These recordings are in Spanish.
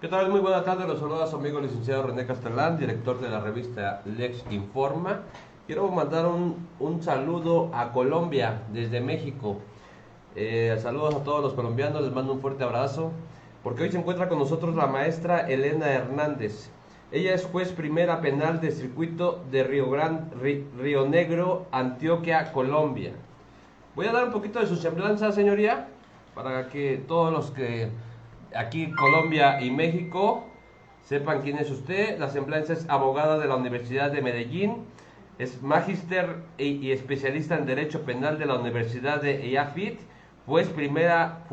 ¿Qué tal? Muy buena tarde, los saluda su amigo licenciado René Castelán, director de la revista Lex Informa. Quiero mandar un saludo a Colombia desde México. Saludos a todos los colombianos, les mando un fuerte abrazo, porque hoy se encuentra con nosotros la maestra Elena Hernández. Ella es juez primera penal de circuito de Río Negro, Antioquia, Colombia. Voy a dar un poquito de su semblanza, señoría, para que todos los que aquí Colombia y México sepan quién es usted. La semblanza es abogada de la Universidad de Medellín, es magíster y especialista en Derecho Penal de la Universidad de IAFIT, juez primera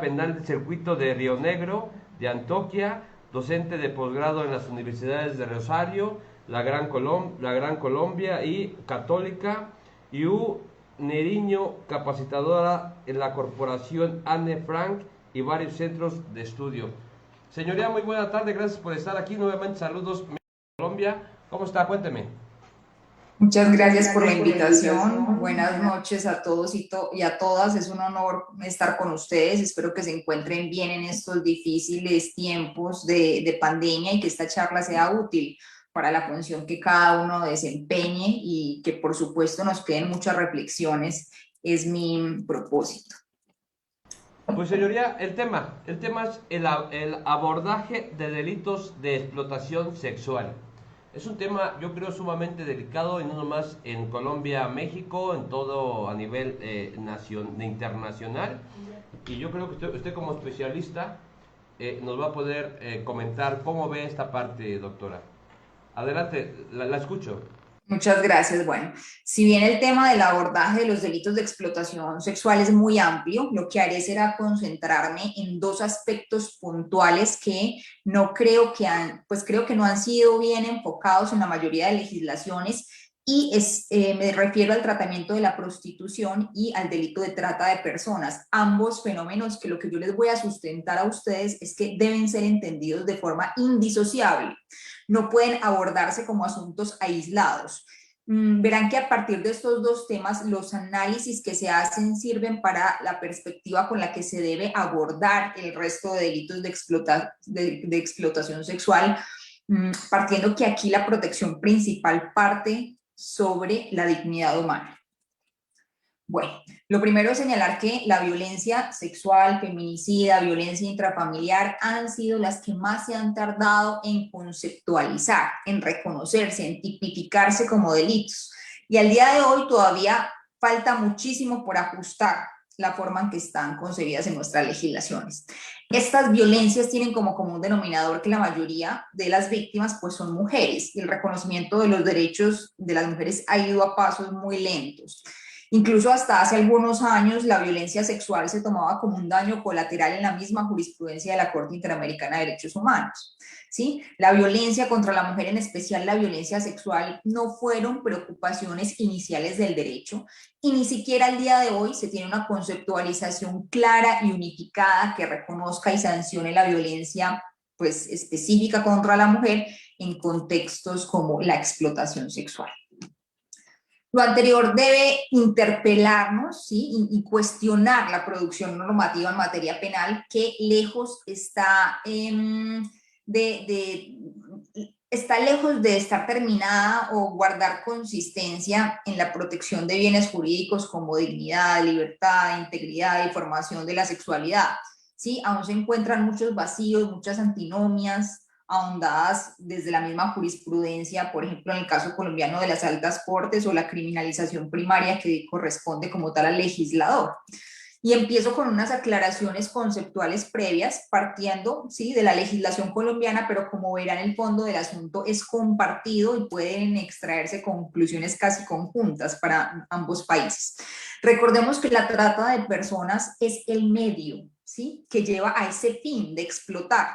penal del circuito de Río Negro, de Antioquia, docente de posgrado en las universidades de Rosario, la Gran Colombia y Católica, y Neriño, capacitadora en la corporación Anne Frank y varios centros de estudio. Señoría, muy buena tarde, gracias por estar aquí nuevamente. Saludos, Colombia. ¿Cómo está? Cuénteme. Muchas Muchas gracias por la gracias por la invitación. invitación. Buenas noches a todos y a todas. Es un honor estar con ustedes. Espero que se encuentren bien en estos difíciles tiempos de pandemia y que esta charla sea útil para la función que cada uno desempeñe y que por supuesto nos queden muchas reflexiones. Es mi propósito. Pues señoría, el tema es el abordaje de delitos de explotación sexual. Es un tema, yo creo, sumamente delicado, y no nomás en Colombia, México, en todo a nivel internacional. Y yo creo que usted como especialista nos va a poder comentar cómo ve esta parte, doctora. Adelante, la escucho. Muchas gracias. Bueno, si bien el tema del abordaje de los delitos de explotación sexual es muy amplio, lo que haré será concentrarme en dos aspectos puntuales que no creo que han, pues creo que no han sido bien enfocados en la mayoría de legislaciones y me refiero al tratamiento de la prostitución y al delito de trata de personas, ambos fenómenos que lo que yo les voy a sustentar a ustedes es que deben ser entendidos de forma indisociable, no pueden abordarse como asuntos aislados. Verán que a partir de estos dos temas, los análisis que se hacen sirven para la perspectiva con la que se debe abordar el resto de delitos de explotación sexual, partiendo que aquí la protección principal parte sobre la dignidad humana. Bueno, lo primero es señalar que la violencia sexual, feminicida, violencia intrafamiliar han sido las que más se han tardado en conceptualizar, en reconocerse, en tipificarse como delitos. Y al día de hoy todavía falta muchísimo por ajustar la forma en que están concebidas en nuestras legislaciones. Estas violencias tienen como común denominador que la mayoría de las víctimas pues son mujeres y el reconocimiento de los derechos de las mujeres ha ido a pasos muy lentos. Incluso hasta hace algunos años la violencia sexual se tomaba como un daño colateral en la misma jurisprudencia de la Corte Interamericana de Derechos Humanos. ¿Sí? La violencia contra la mujer, en especial la violencia sexual, no fueron preocupaciones iniciales del derecho y ni siquiera al día de hoy se tiene una conceptualización clara y unificada que reconozca y sancione la violencia pues, específica contra la mujer en contextos como la explotación sexual. Lo anterior debe interpelarnos, ¿sí? y cuestionar la producción normativa en materia penal que lejos está, está lejos de estar terminada o guardar consistencia en la protección de bienes jurídicos como dignidad, libertad, integridad y formación de la sexualidad. ¿Sí? Aún se encuentran muchos vacíos, muchas antinomias, ahondadas desde la misma jurisprudencia, por ejemplo, en el caso colombiano de las altas cortes o la criminalización primaria que corresponde como tal al legislador. Y empiezo con unas aclaraciones conceptuales previas, partiendo ¿sí? de la legislación colombiana, pero como verán, el fondo del asunto es compartido y pueden extraerse conclusiones casi conjuntas para ambos países. Recordemos que la trata de personas es el medio ¿sí? que lleva a ese fin de explotar.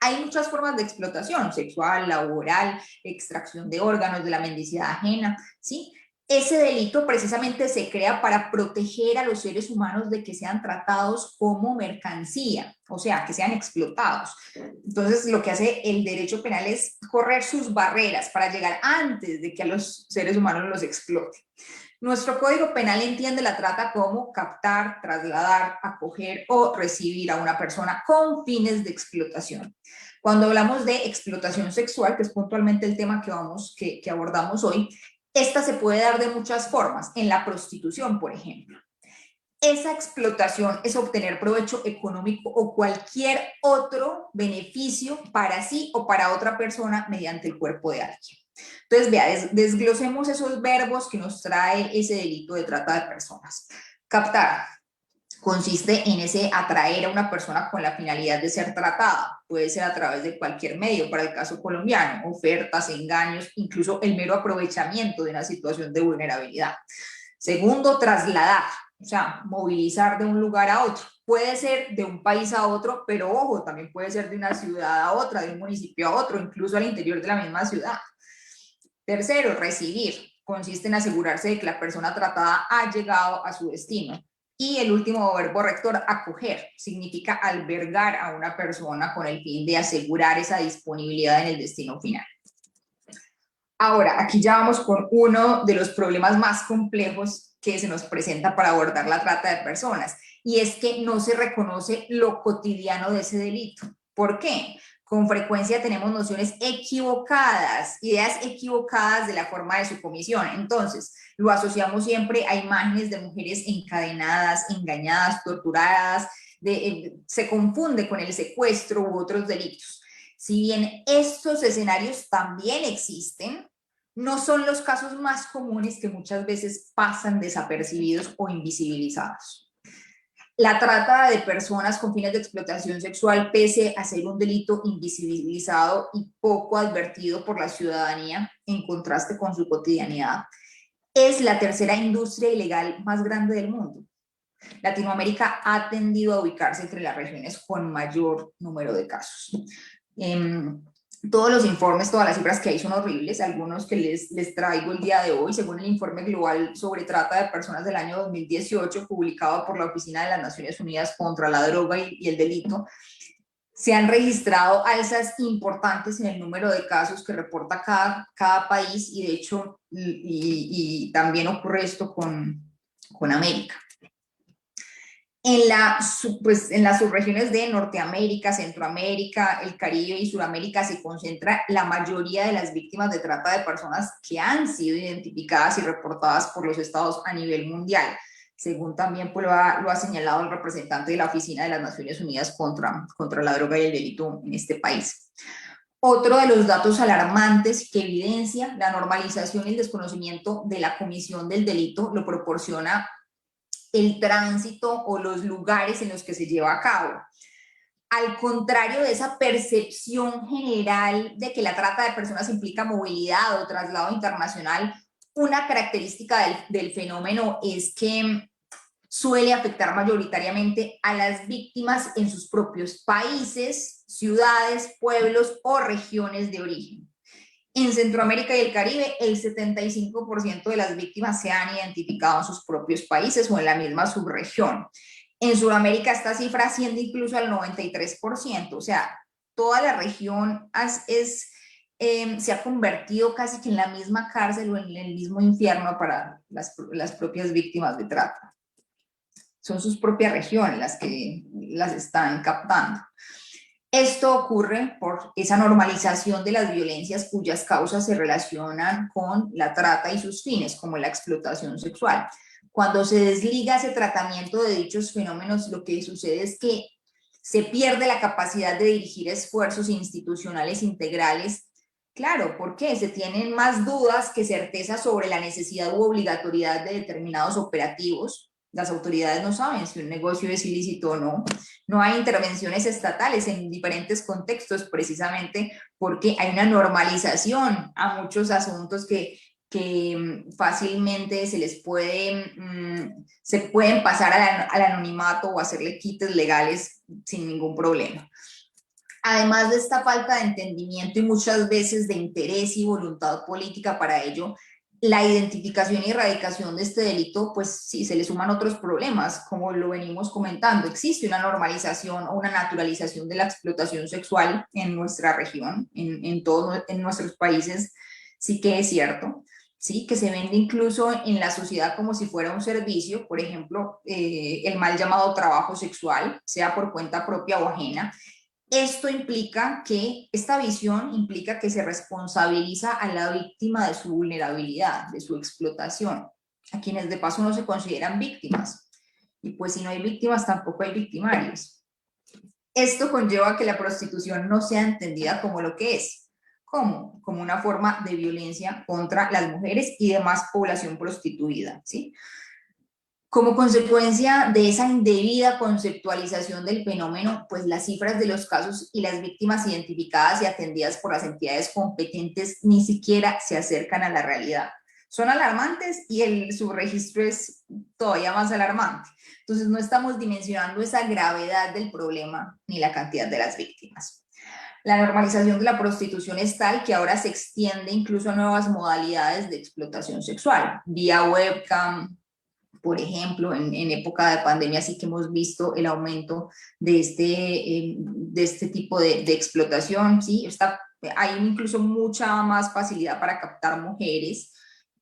Hay muchas formas de explotación, sexual, laboral, extracción de órganos, de la mendicidad ajena, ¿sí? Ese delito precisamente se crea para proteger a los seres humanos de que sean tratados como mercancía, o sea, que sean explotados. Entonces, lo que hace el derecho penal es correr sus barreras para llegar antes de que a los seres humanos los explote. Nuestro Código Penal entiende la trata como captar, trasladar, acoger o recibir a una persona con fines de explotación. Cuando hablamos de explotación sexual, que es puntualmente el tema que abordamos hoy, esta se puede dar de muchas formas. En la prostitución, por ejemplo. Esa explotación es obtener provecho económico o cualquier otro beneficio para sí o para otra persona mediante el cuerpo de alguien. Entonces, vea, desglosemos esos verbos que nos trae ese delito de trata de personas. Captar consiste en ese atraer a una persona con la finalidad de ser tratada. Puede ser a través de cualquier medio, para el caso colombiano, ofertas, engaños, incluso el mero aprovechamiento de una situación de vulnerabilidad. Segundo, trasladar, o sea, movilizar de un lugar a otro. Puede ser de un país a otro, pero ojo, también puede ser de una ciudad a otra, de un municipio a otro, incluso al interior de la misma ciudad. Tercero, recibir. Consiste en asegurarse de que la persona tratada ha llegado a su destino. Y el último verbo rector, acoger, significa albergar a una persona con el fin de asegurar esa disponibilidad en el destino final. Ahora, aquí ya vamos con uno de los problemas más complejos que se nos presenta para abordar la trata de personas, y es que no se reconoce lo cotidiano de ese delito. ¿Por qué? Con frecuencia tenemos nociones equivocadas, ideas equivocadas de la forma de su comisión. Entonces, lo asociamos siempre a imágenes de mujeres encadenadas, engañadas, torturadas, se confunde con el secuestro u otros delitos. Si bien estos escenarios también existen, no son los casos más comunes que muchas veces pasan desapercibidos o invisibilizados. La trata de personas con fines de explotación sexual, pese a ser un delito invisibilizado y poco advertido por la ciudadanía, en contraste con su cotidianidad, es la tercera industria ilegal más grande del mundo. Latinoamérica ha tendido a ubicarse entre las regiones con mayor número de casos. Todos los informes, todas las cifras que hay son horribles, algunos que les traigo el día de hoy, según el informe global sobre trata de personas del año 2018, publicado por la Oficina de las Naciones Unidas contra la Droga y el Delito, se han registrado alzas importantes en el número de casos que reporta cada país, y de hecho, y también ocurre esto con América. En las subregiones de Norteamérica, Centroamérica, el Caribe y Sudamérica se concentra la mayoría de las víctimas de trata de personas que han sido identificadas y reportadas por los estados a nivel mundial, según también pues, lo ha señalado el representante de la Oficina de las Naciones Unidas contra la Droga y el Delito en este país. Otro de los datos alarmantes que evidencia la normalización y el desconocimiento de la comisión del delito lo proporciona el tránsito o los lugares en los que se lleva a cabo. Al contrario de esa percepción general de que la trata de personas implica movilidad o traslado internacional, una característica del fenómeno es que suele afectar mayoritariamente a las víctimas en sus propios países, ciudades, pueblos o regiones de origen. En Centroamérica y el Caribe, el 75% de las víctimas se han identificado en sus propios países o en la misma subregión. En Sudamérica esta cifra asciende incluso al 93%, o sea, toda la región se ha convertido casi que en la misma cárcel o en el mismo infierno para las propias víctimas de trata. Son sus propias regiones las que las están captando. Esto ocurre por esa normalización de las violencias cuyas causas se relacionan con la trata y sus fines, como la explotación sexual. Cuando se desliga ese tratamiento de dichos fenómenos, lo que sucede es que se pierde la capacidad de dirigir esfuerzos institucionales integrales. Claro, ¿por qué? Se tienen más dudas que certezas sobre la necesidad u obligatoriedad de determinados operativos. Las autoridades no saben si un negocio es ilícito o no. No hay intervenciones estatales en diferentes contextos, precisamente porque hay una normalización a muchos asuntos que fácilmente se pueden pasar al anonimato o hacerle quites legales sin ningún problema. Además de esta falta de entendimiento y muchas veces de interés y voluntad política para ello, La identificación y erradicación de este delito, pues sí, se le suman otros problemas, como lo venimos comentando. Existe una normalización o una naturalización de la explotación sexual en nuestra región, en todos en nuestros países, sí que es cierto, sí, que se vende incluso en la sociedad como si fuera un servicio, por ejemplo, el mal llamado trabajo sexual, sea por cuenta propia o ajena. Esto implica que, esta visión implica que se responsabiliza a la víctima de su vulnerabilidad, de su explotación, a quienes de paso no se consideran víctimas. Y pues si no hay víctimas, tampoco hay victimarios. Esto conlleva que la prostitución no sea entendida como lo que es, como una forma de violencia contra las mujeres y demás población prostituida, ¿sí? Como consecuencia de esa indebida conceptualización del fenómeno, pues las cifras de los casos y las víctimas identificadas y atendidas por las entidades competentes ni siquiera se acercan a la realidad. Son alarmantes y el subregistro es todavía más alarmante. Entonces no estamos dimensionando esa gravedad del problema ni la cantidad de las víctimas. La normalización de la prostitución es tal que ahora se extiende incluso a nuevas modalidades de explotación sexual, vía webcam, por ejemplo, en época de pandemia sí que hemos visto el aumento de este tipo de explotación, ¿sí? Hay incluso mucha más facilidad para captar mujeres,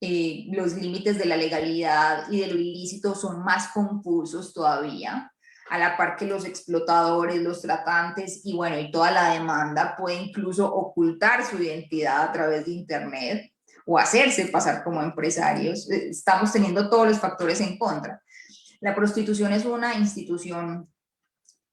los límites de la legalidad y de lo ilícito son más confusos todavía, a la par que los explotadores, los tratantes y bueno, y toda la demanda puede incluso ocultar su identidad a través de Internet o hacerse pasar como empresarios. Estamos teniendo todos los factores en contra. La prostitución es una institución,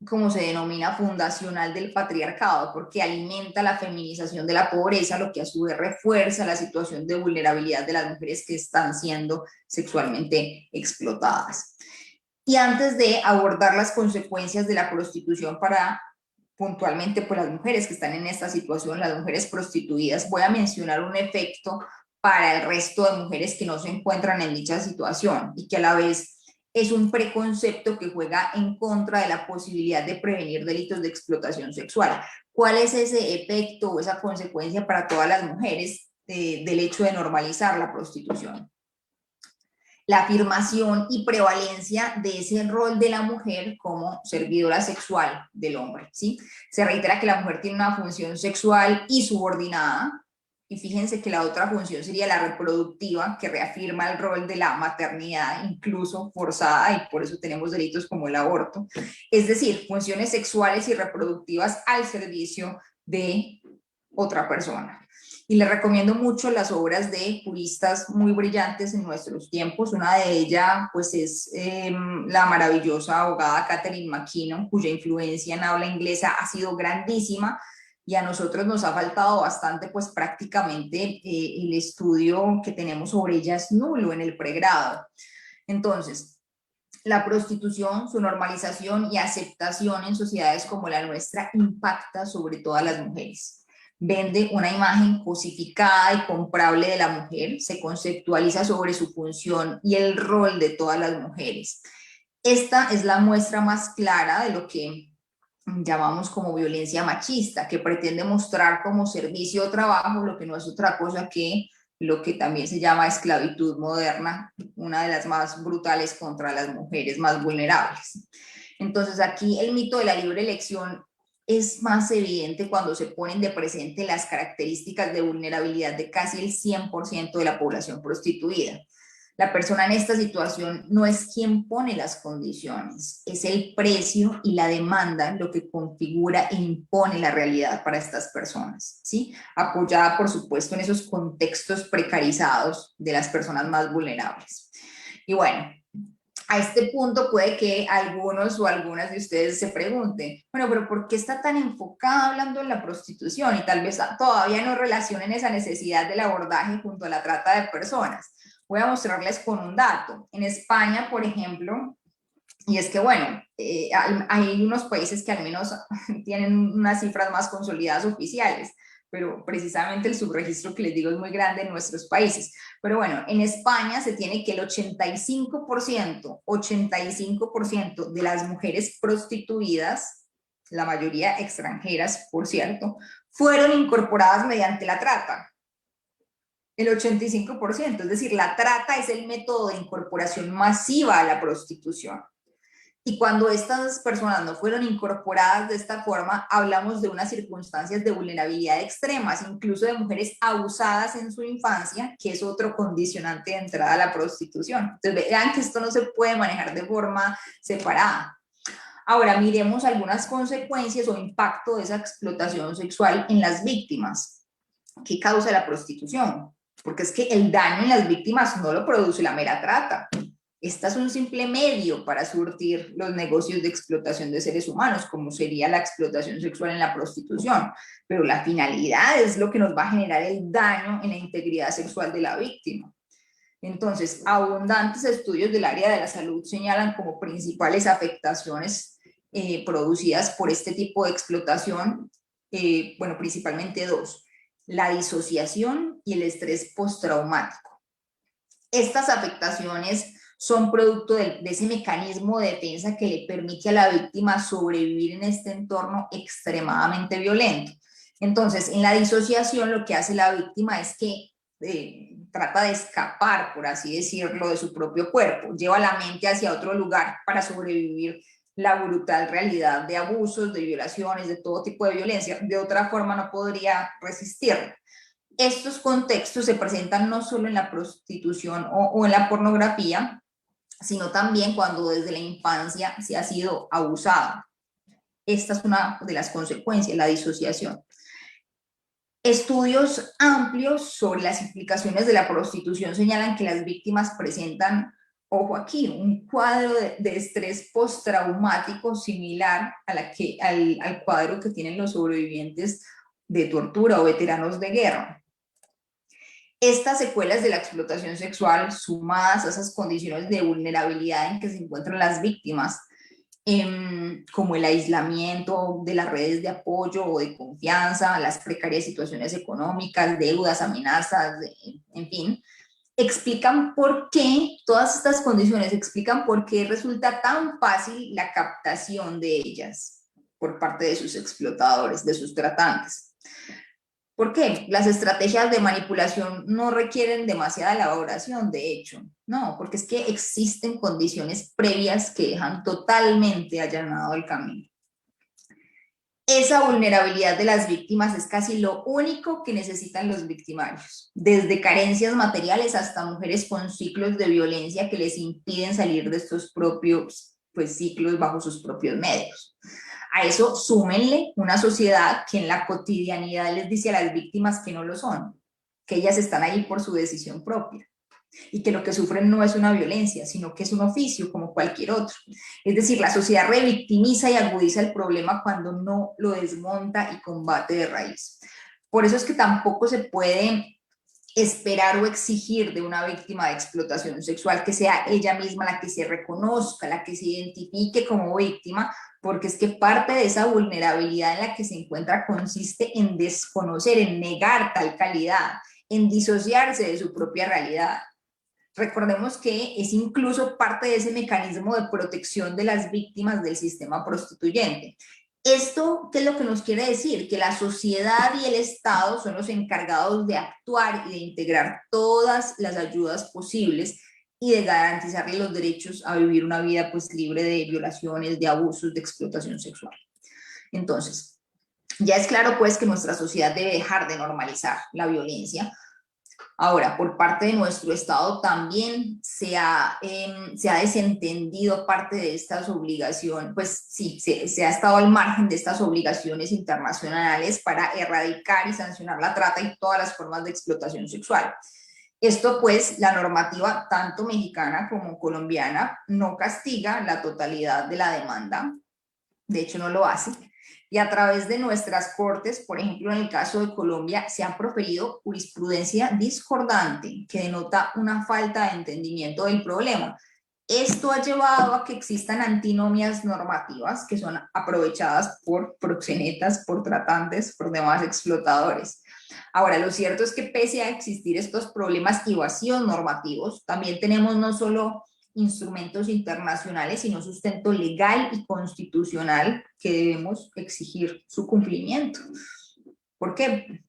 como se denomina, fundacional del patriarcado, porque alimenta la feminización de la pobreza, lo que a su vez refuerza la situación de vulnerabilidad de las mujeres que están siendo sexualmente explotadas. Y antes de abordar las consecuencias de la prostitución para puntualmente por las mujeres que están en esta situación, las mujeres prostituidas, voy a mencionar un efecto para el resto de mujeres que no se encuentran en dicha situación y que a la vez es un preconcepto que juega en contra de la posibilidad de prevenir delitos de explotación sexual. ¿Cuál es ese efecto o esa consecuencia para todas las mujeres del hecho de normalizar la prostitución? La afirmación y prevalencia de ese rol de la mujer como servidora sexual del hombre, ¿sí? Se reitera que la mujer tiene una función sexual y subordinada, y fíjense que la otra función sería la reproductiva, que reafirma el rol de la maternidad, incluso forzada, y por eso tenemos delitos como el aborto. Es decir, funciones sexuales y reproductivas al servicio de otra persona. Y les recomiendo mucho las obras de juristas muy brillantes en nuestros tiempos. Una de ellas pues es la maravillosa abogada Catherine McKinnon, cuya influencia en habla inglesa ha sido grandísima y a nosotros nos ha faltado bastante, pues prácticamente el estudio que tenemos sobre ella es nulo en el pregrado. Entonces, la prostitución, su normalización y aceptación en sociedades como la nuestra impacta sobre todas las mujeres. Vende una imagen cosificada y comprable de la mujer, se conceptualiza sobre su función y el rol de todas las mujeres. Esta es la muestra más clara de lo que llamamos como violencia machista, que pretende mostrar como servicio o trabajo lo que no es otra cosa que lo que también se llama esclavitud moderna, una de las más brutales contra las mujeres más vulnerables. Entonces aquí el mito de la libre elección es más evidente cuando se ponen de presente las características de vulnerabilidad de casi el 100% de la población prostituida. La persona en esta situación no es quien pone las condiciones, es el precio y la demanda lo que configura e impone la realidad para estas personas, ¿sí? Apoyada, por supuesto, en esos contextos precarizados de las personas más vulnerables. Y bueno, a este punto puede que algunos o algunas de ustedes se pregunten, bueno, pero ¿por qué está tan enfocada hablando en la prostitución? Y tal vez todavía no relacionen esa necesidad del abordaje junto a la trata de personas. Voy a mostrarles con un dato. En España, por ejemplo, y es que, bueno, hay unos países que al menos tienen unas cifras más consolidadas oficiales, pero precisamente el subregistro que les digo es muy grande en nuestros países. Pero bueno, en España se tiene que el 85% de las mujeres prostituidas, la mayoría extranjeras, por cierto, fueron incorporadas mediante la trata. El 85%, es decir, la trata es el método de incorporación masiva a la prostitución. Y cuando estas personas no fueron incorporadas de esta forma, hablamos de unas circunstancias de vulnerabilidad extremas, incluso de mujeres abusadas en su infancia, que es otro condicionante de entrada a la prostitución. Entonces, vean que esto no se puede manejar de forma separada. Ahora, miremos algunas consecuencias o impacto de esa explotación sexual en las víctimas. ¿Qué causa la prostitución? Porque es que el daño en las víctimas no lo produce la mera trata. Esta es un simple medio para surtir los negocios de explotación de seres humanos, como sería la explotación sexual en la prostitución. Pero la finalidad es lo que nos va a generar el daño en la integridad sexual de la víctima. Entonces, abundantes estudios del área de la salud señalan como principales afectaciones producidas por este tipo de explotación, bueno, principalmente dos: la disociación y el estrés postraumático. Estas afectaciones son producto de ese mecanismo de defensa que le permite a la víctima sobrevivir en este entorno extremadamente violento. Entonces, en la disociación lo que hace la víctima es que trata de escapar, por así decirlo, de su propio cuerpo, lleva la mente hacia otro lugar para sobrevivir la brutal realidad de abusos, de violaciones, de todo tipo de violencia. De otra forma no podría resistirla. Estos contextos se presentan no solo en la prostitución o en la pornografía, sino también cuando desde la infancia se ha sido abusado. Esta es una de las consecuencias, la disociación. Estudios amplios sobre las implicaciones de la prostitución señalan que las víctimas presentan, ojo aquí, un cuadro de estrés postraumático similar al cuadro que tienen los sobrevivientes de tortura o veteranos de guerra. Estas secuelas de la explotación sexual, sumadas a esas condiciones de vulnerabilidad en que se encuentran las víctimas, como el aislamiento de las redes de apoyo o de confianza, las precarias situaciones económicas, deudas, amenazas, en fin, explican por qué, todas estas condiciones explican por qué resulta tan fácil la captación de ellas por parte de sus explotadores, de sus tratantes. ¿Por qué? Las estrategias de manipulación no requieren demasiada elaboración, de hecho, no, porque es que existen condiciones previas que dejan totalmente allanado el camino. Esa vulnerabilidad de las víctimas es casi lo único que necesitan los victimarios, desde carencias materiales hasta mujeres con ciclos de violencia que les impiden salir de estos propios ciclos bajo sus propios medios. A eso súmenle una sociedad que en la cotidianidad les dice a las víctimas que no lo son, que ellas están ahí por su decisión propia y que lo que sufren no es una violencia, sino que es un oficio como cualquier otro. Es decir, la sociedad revictimiza y agudiza el problema cuando no lo desmonta y combate de raíz. Por eso es que tampoco se puede esperar o exigir de una víctima de explotación sexual que sea ella misma la que se reconozca, la que se identifique como víctima, porque es que parte de esa vulnerabilidad en la que se encuentra consiste en desconocer, en negar tal calidad, en disociarse de su propia realidad. Recordemos que es incluso parte de ese mecanismo de protección de las víctimas del sistema prostituyente. ¿Esto qué es lo que nos quiere decir? Que la sociedad y el Estado son los encargados de actuar y de integrar todas las ayudas posibles y de garantizarle los derechos a vivir una vida pues libre de violaciones, de abusos, de explotación sexual. Entonces, ya es claro pues que nuestra sociedad debe dejar de normalizar la violencia. Ahora, por parte de nuestro Estado también se ha desentendido parte de estas obligaciones, pues sí, se ha estado al margen de estas obligaciones internacionales para erradicar y sancionar la trata y todas las formas de explotación sexual. Esto pues, la normativa tanto mexicana como colombiana no castiga la totalidad de la demanda, de hecho no lo hace. Y a través de nuestras cortes, por ejemplo, en el caso de Colombia, se ha proferido jurisprudencia discordante que denota una falta de entendimiento del problema. Esto ha llevado a que existan antinomias normativas que son aprovechadas por proxenetas, por tratantes, por demás explotadores. Ahora, lo cierto es que pese a existir estos problemas y vacíos normativos, también tenemos no solo instrumentos internacionales, sino sustento legal y constitucional que debemos exigir su cumplimiento. ¿Por qué?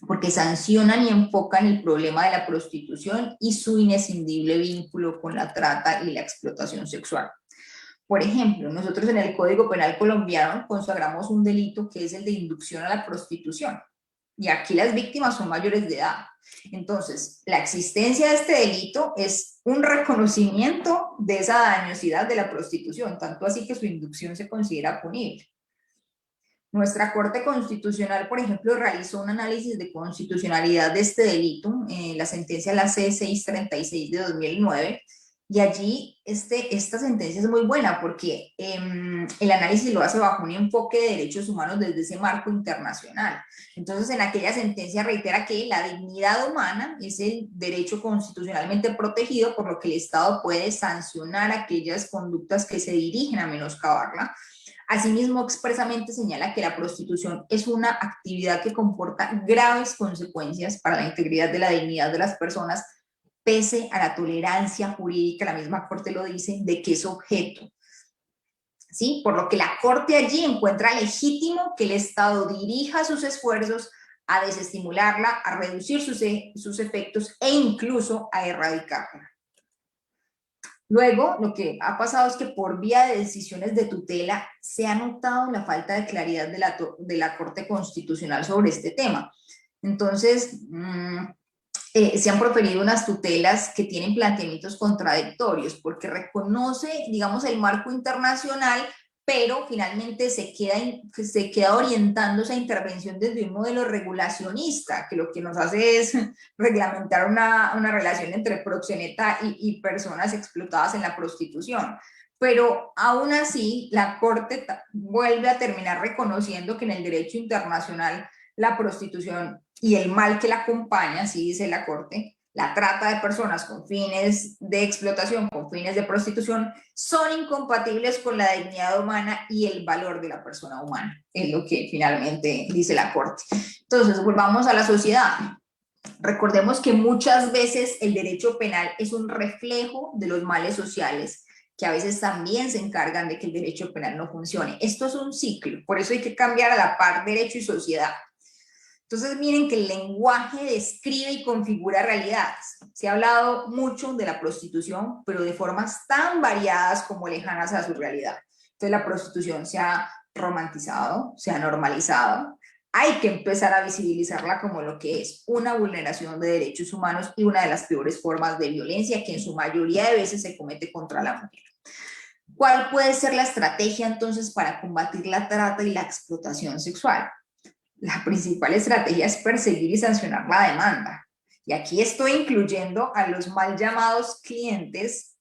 porque sancionan y enfocan el problema de la prostitución y su inescindible vínculo con la trata y la explotación sexual. Por ejemplo, nosotros en el Código Penal colombiano consagramos un delito que es el de inducción a la prostitución. Y aquí las víctimas son mayores de edad. Entonces, la existencia de este delito es un reconocimiento de esa dañosidad de la prostitución, tanto así que su inducción se considera punible. Nuestra Corte Constitucional, por ejemplo, realizó un análisis de constitucionalidad de este delito, la sentencia la C636 de 2009, y allí esta sentencia es muy buena porque el análisis lo hace bajo un enfoque de derechos humanos desde ese marco internacional. Entonces, en aquella sentencia reitera que la dignidad humana es el derecho constitucionalmente protegido, por lo que el Estado puede sancionar aquellas conductas que se dirigen a menoscabarla. Asimismo, expresamente señala que la prostitución es una actividad que comporta graves consecuencias para la integridad de la dignidad de las personas, pese a la tolerancia jurídica, la misma Corte lo dice, de que es objeto. ¿Sí? Por lo que la Corte allí encuentra legítimo que el Estado dirija sus esfuerzos a desestimularla, a reducir sus efectos e incluso a erradicarla. Luego, lo que ha pasado es que por vía de decisiones de tutela se ha notado la falta de claridad de la Corte Constitucional sobre este tema. Entonces, se han proferido unas tutelas que tienen planteamientos contradictorios porque reconoce, digamos, el marco internacional, pero finalmente se queda orientando esa intervención desde un modelo regulacionista, que lo que nos hace es reglamentar una relación entre proxeneta y personas explotadas en la prostitución. Pero aún así, la Corte vuelve a terminar reconociendo que en el derecho internacional la prostitución y el mal que la acompaña, así dice la Corte, la trata de personas con fines de explotación, con fines de prostitución, son incompatibles con la dignidad humana y el valor de la persona humana, es lo que finalmente dice la Corte. Entonces, volvamos a la sociedad. Recordemos que muchas veces el derecho penal es un reflejo de los males sociales que a veces también se encargan de que el derecho penal no funcione. Esto es un ciclo, por eso hay que cambiar a la par derecho y sociedad. Entonces, miren que el lenguaje describe y configura realidades. Se ha hablado mucho de la prostitución, pero de formas tan variadas como lejanas a su realidad. Entonces, la prostitución se ha romantizado, se ha normalizado. Hay que empezar a visibilizarla como lo que es una vulneración de derechos humanos y una de las peores formas de violencia que en su mayoría de veces se comete contra la mujer. ¿Cuál puede ser la estrategia entonces para combatir la trata y la explotación sexual? La principal estrategia es perseguir y sancionar la demanda. Y aquí estoy incluyendo a los mal llamados clientes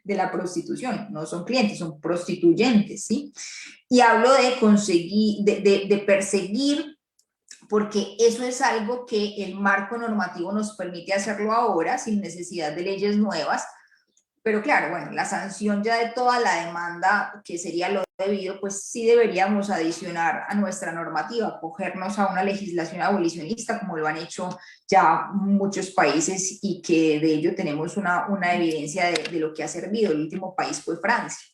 de la prostitución. No son clientes, son prostituyentes, ¿sí? Y hablo de conseguir, de perseguir, porque eso es algo que el marco normativo nos permite hacerlo ahora sin necesidad de leyes nuevas. Pero claro, bueno, la sanción ya de toda la demanda, que sería lo debido, pues sí deberíamos adicionar a nuestra normativa, acogernos a una legislación abolicionista, como lo han hecho ya muchos países y que de ello tenemos una evidencia de lo que ha servido. El último país fue Francia.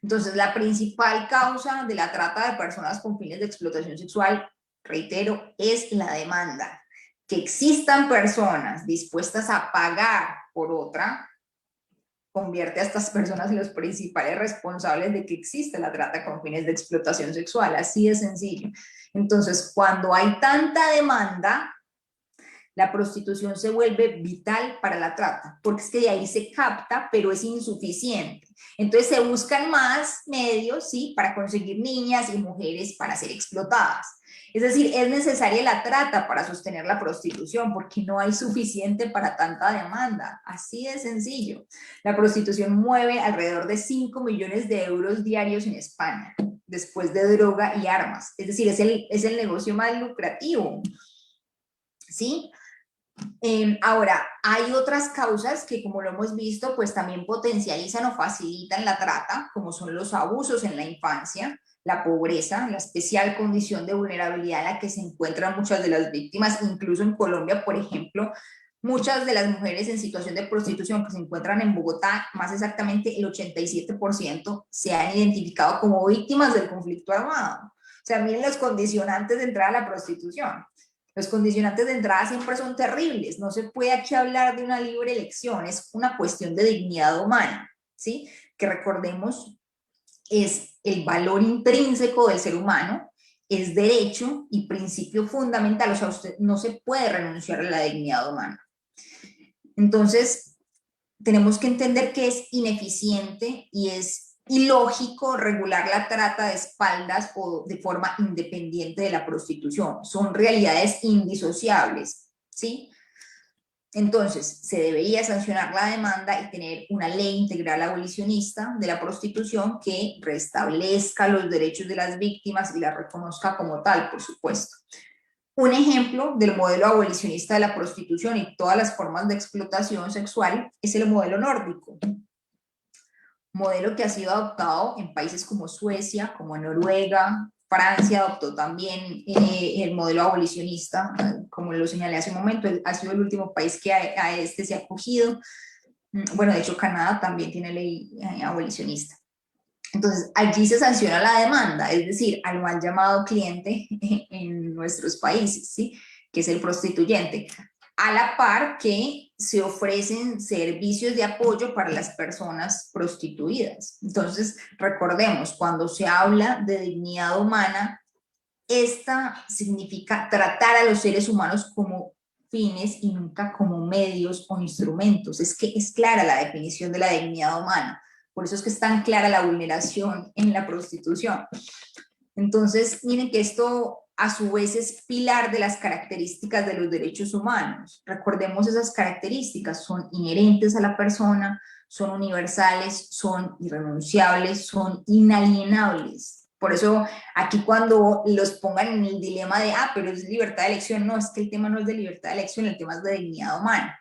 Entonces, la principal causa de la trata de personas con fines de explotación sexual, reitero, es la demanda. Que existan personas dispuestas a pagar por otra, convierte a estas personas en los principales responsables de que existe la trata con fines de explotación sexual, así de sencillo. Entonces, cuando hay tanta demanda, la prostitución se vuelve vital para la trata, porque es que de ahí se capta, pero es insuficiente. Entonces se buscan más medios, ¿sí?, para conseguir niñas y mujeres para ser explotadas. Es decir, es necesaria la trata para sostener la prostitución, porque no hay suficiente para tanta demanda. Así de sencillo. La prostitución mueve alrededor de 5 millones de euros diarios en España, después de droga y armas. Es decir, es el negocio más lucrativo, ¿sí? Ahora, hay otras causas que, como lo hemos visto, pues también potencializan o facilitan la trata, como son los abusos en la infancia, la pobreza, la especial condición de vulnerabilidad en la que se encuentran muchas de las víctimas, incluso en Colombia, por ejemplo, muchas de las mujeres en situación de prostitución que se encuentran en Bogotá, más exactamente el 87%, se han identificado como víctimas del conflicto armado. O sea, miren los condicionantes de entrar a la prostitución. Los condicionantes de entrada siempre son terribles, no se puede aquí hablar de una libre elección, es una cuestión de dignidad humana, ¿sí? Que recordemos es el valor intrínseco del ser humano, es derecho y principio fundamental, o sea, usted no se puede renunciar a la dignidad humana. Entonces, tenemos que entender que es ineficiente y es ilógico regular la trata de espaldas o de forma independiente de la prostitución. Son realidades indisociables, ¿sí? Entonces, se debería sancionar la demanda y tener una ley integral abolicionista de la prostitución que restablezca los derechos de las víctimas y la reconozca como tal, por supuesto. Un ejemplo del modelo abolicionista de la prostitución y todas las formas de explotación sexual es el modelo nórdico, modelo que ha sido adoptado en países como Suecia, como Noruega. Francia adoptó también el modelo abolicionista, como lo señalé hace un momento, ha sido el último país que a este se ha acogido. Bueno, de hecho Canadá también tiene ley abolicionista. Entonces, allí se sanciona la demanda, es decir, al mal llamado cliente en nuestros países, ¿sí? Que es el prostituyente, a la par que se ofrecen servicios de apoyo para las personas prostituidas. Entonces, recordemos, cuando se habla de dignidad humana, esta significa tratar a los seres humanos como fines y nunca como medios o instrumentos. Es que es clara la definición de la dignidad humana. Por eso es que es tan clara la vulneración en la prostitución. Entonces, miren que esto a su vez es pilar de las características de los derechos humanos. Recordemos esas características, son inherentes a la persona, son universales, son irrenunciables, son inalienables. Por eso aquí cuando los pongan en el dilema de, pero es libertad de elección, no, es que el tema no es de libertad de elección, el tema es de dignidad humana.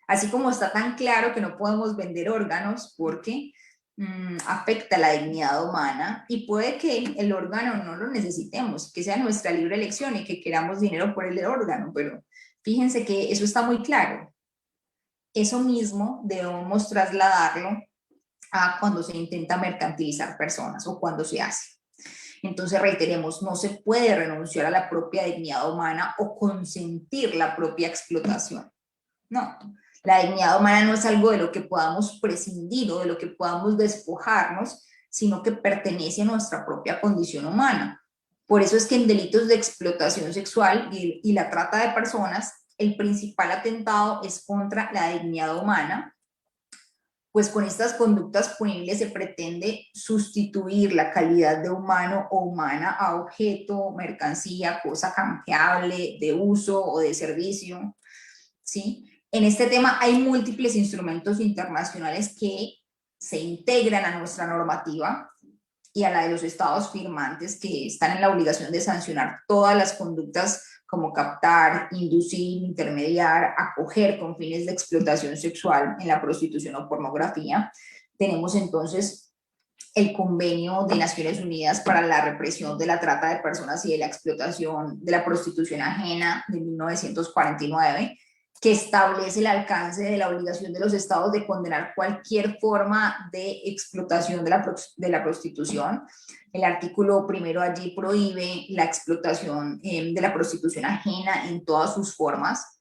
Así como está tan claro que no podemos vender órganos porque afecta la dignidad humana y puede que el órgano no lo necesitemos, que sea nuestra libre elección y que queramos dinero por el órgano, pero fíjense que eso está muy claro. Eso mismo debemos trasladarlo a cuando se intenta mercantilizar personas o cuando se hace. Entonces, reiteremos, no se puede renunciar a la propia dignidad humana o consentir la propia explotación. No, la dignidad humana no es algo de lo que podamos prescindir o de lo que podamos despojarnos, sino que pertenece a nuestra propia condición humana. Por eso es que en delitos de explotación sexual y la trata de personas, el principal atentado es contra la dignidad humana, pues con estas conductas punibles se pretende sustituir la calidad de humano o humana a objeto, mercancía, cosa canjeable, de uso o de servicio, ¿sí? En este tema hay múltiples instrumentos internacionales que se integran a nuestra normativa y a la de los estados firmantes que están en la obligación de sancionar todas las conductas como captar, inducir, intermediar, acoger con fines de explotación sexual en la prostitución o pornografía. Tenemos entonces el Convenio de Naciones Unidas para la Represión de la Trata de Personas y de la Explotación de la Prostitución Ajena de 1949, que establece el alcance de la obligación de los estados de condenar cualquier forma de explotación de la prostitución. El artículo primero allí prohíbe la explotación de la prostitución ajena en todas sus formas.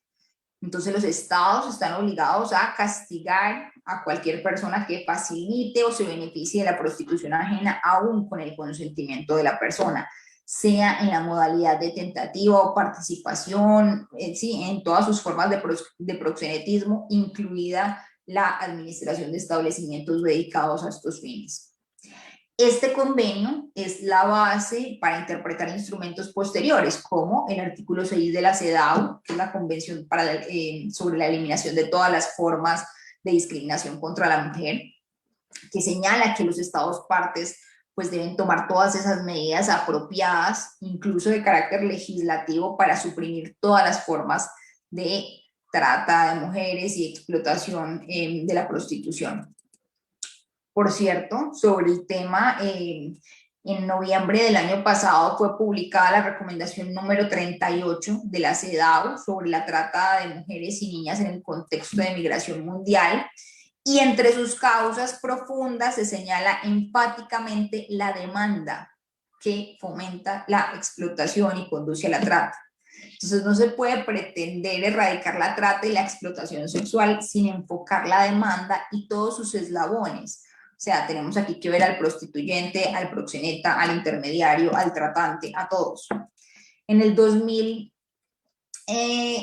Entonces los estados están obligados a castigar a cualquier persona que facilite o se beneficie de la prostitución ajena, aún con el consentimiento de la persona, sea en la modalidad de tentativa o participación, sí, en todas sus formas de proxenetismo, incluida la administración de establecimientos dedicados a estos fines. Este convenio es la base para interpretar instrumentos posteriores, como el artículo 6 de la CEDAW, que es la Convención sobre la Eliminación de todas las formas de discriminación contra la mujer, que señala que los estados partes pues deben tomar todas esas medidas apropiadas, incluso de carácter legislativo, para suprimir todas las formas de trata de mujeres y explotación de la prostitución. Por cierto, sobre el tema, en noviembre del año pasado fue publicada la recomendación número 38 de la CEDAW sobre la trata de mujeres y niñas en el contexto de migración mundial, y entre sus causas profundas se señala enfáticamente la demanda que fomenta la explotación y conduce a la trata. Entonces, Entonces no se puede pretender erradicar la trata y la explotación sexual sin enfocar la demanda y todos sus eslabones. O sea, tenemos aquí que ver al prostituyente, al proxeneta, al intermediario, al tratante, a todos. En el 2000,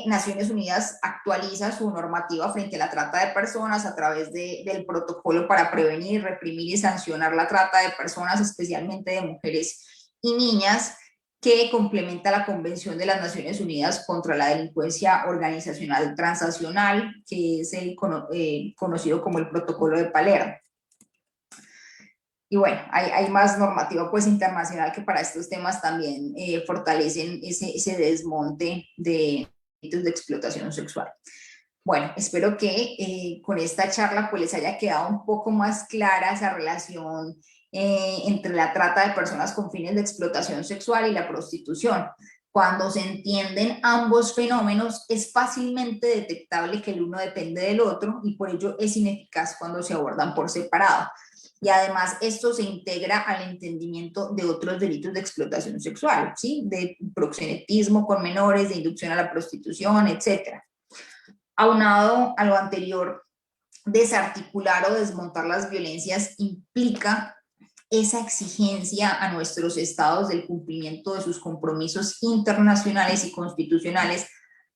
Naciones Unidas actualiza su normativa frente a la trata de personas a través del protocolo para prevenir, reprimir y sancionar la trata de personas, especialmente de mujeres y niñas, que complementa la Convención de las Naciones Unidas contra la Delincuencia Organizacional Transnacional, que es el conocido como el Protocolo de Palermo. Y bueno, hay más normativa pues internacional que para estos temas también fortalecen ese desmonte de delitos de explotación sexual. Bueno, espero que con esta charla pues les haya quedado un poco más clara esa relación entre la trata de personas con fines de explotación sexual y la prostitución. Cuando se entienden ambos fenómenos, es fácilmente detectable que el uno depende del otro y por ello es ineficaz cuando se abordan por separado. Y además esto se integra al entendimiento de otros delitos de explotación sexual, ¿sí? De proxenetismo con menores, de inducción a la prostitución, etcétera. Aunado a lo anterior, desarticular o desmontar las violencias implica esa exigencia a nuestros estados del cumplimiento de sus compromisos internacionales y constitucionales,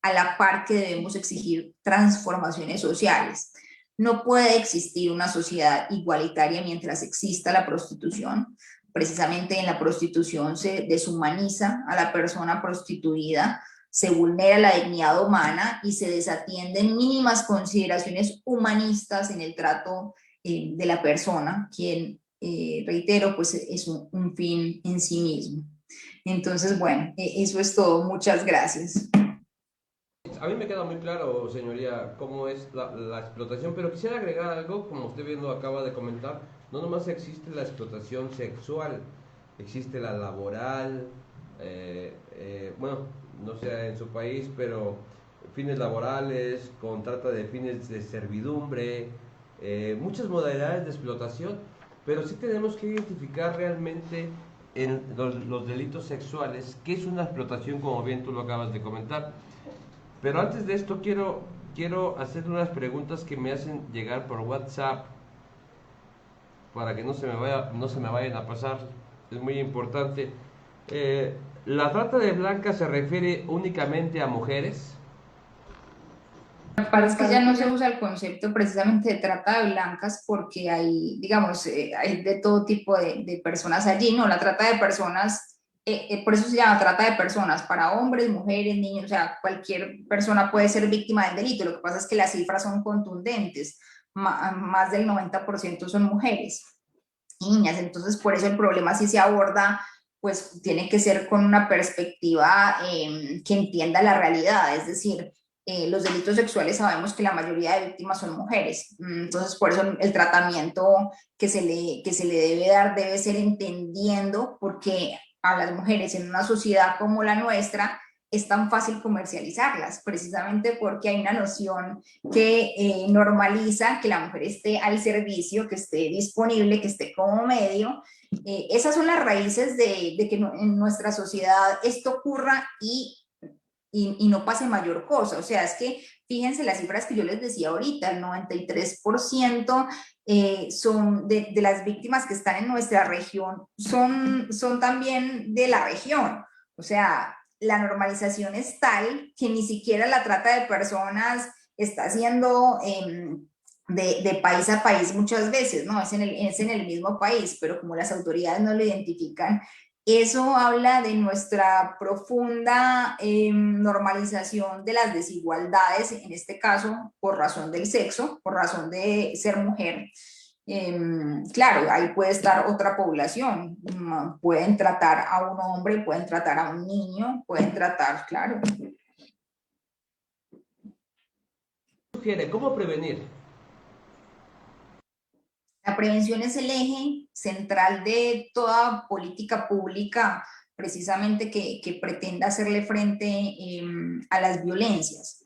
a la par que debemos exigir transformaciones sociales. No puede existir una sociedad igualitaria mientras exista la prostitución. Precisamente en la prostitución se deshumaniza a la persona prostituida, se vulnera la dignidad humana y se desatienden mínimas consideraciones humanistas en el trato de la persona, quien, reitero, pues es un fin en sí mismo. Entonces, bueno, eso es todo. Muchas gracias. A mí me queda muy claro, señoría, cómo es la explotación, pero quisiera agregar algo, como usted viendo acaba de comentar, no nomás existe la explotación sexual, existe la laboral, bueno, no sé en su país, pero fines laborales, con trata de fines de servidumbre, muchas modalidades de explotación, pero sí tenemos que identificar realmente en los delitos sexuales qué es una explotación, como bien tú lo acabas de comentar. Pero antes de esto quiero hacer unas preguntas que me hacen llegar por WhatsApp para que no se me vayan a pasar. Es muy importante. ¿La trata de blancas se refiere únicamente a mujeres? Lo que pasa es que ya no se usa el concepto precisamente de trata de blancas porque hay, digamos, hay de todo tipo de personas allí, ¿no? La trata de personas, por eso se llama trata de personas, para hombres, mujeres, niños, o sea, cualquier persona puede ser víctima del delito. Lo que pasa es que las cifras son contundentes, más del 90% son mujeres y niñas, entonces por eso el problema sí se aborda, pues tiene que ser con una perspectiva que entienda la realidad, es decir, los delitos sexuales sabemos que la mayoría de víctimas son mujeres, entonces por eso el tratamiento que se le debe dar debe ser entendiendo porque a las mujeres en una sociedad como la nuestra es tan fácil comercializarlas, precisamente porque hay una noción que normaliza que la mujer esté al servicio, que esté disponible, que esté como medio. Esas son las raíces de que en nuestra sociedad esto ocurra y no pase mayor cosa. O sea, es que fíjense las cifras que yo les decía ahorita, el 93% son de las víctimas que están en nuestra región, son también de la región. O sea, la normalización es tal que ni siquiera la trata de personas está siendo de país a país muchas veces, ¿no? Es en el mismo país, pero como las autoridades no lo identifican, eso habla de nuestra profunda normalización de las desigualdades, en este caso por razón del sexo, por razón de ser mujer. Claro, ahí puede estar otra población, pueden tratar a un hombre, pueden tratar a un niño, pueden tratar, claro. Sugiere, ¿cómo prevenir? La prevención es el eje central de toda política pública, precisamente que pretenda hacerle frente a las violencias.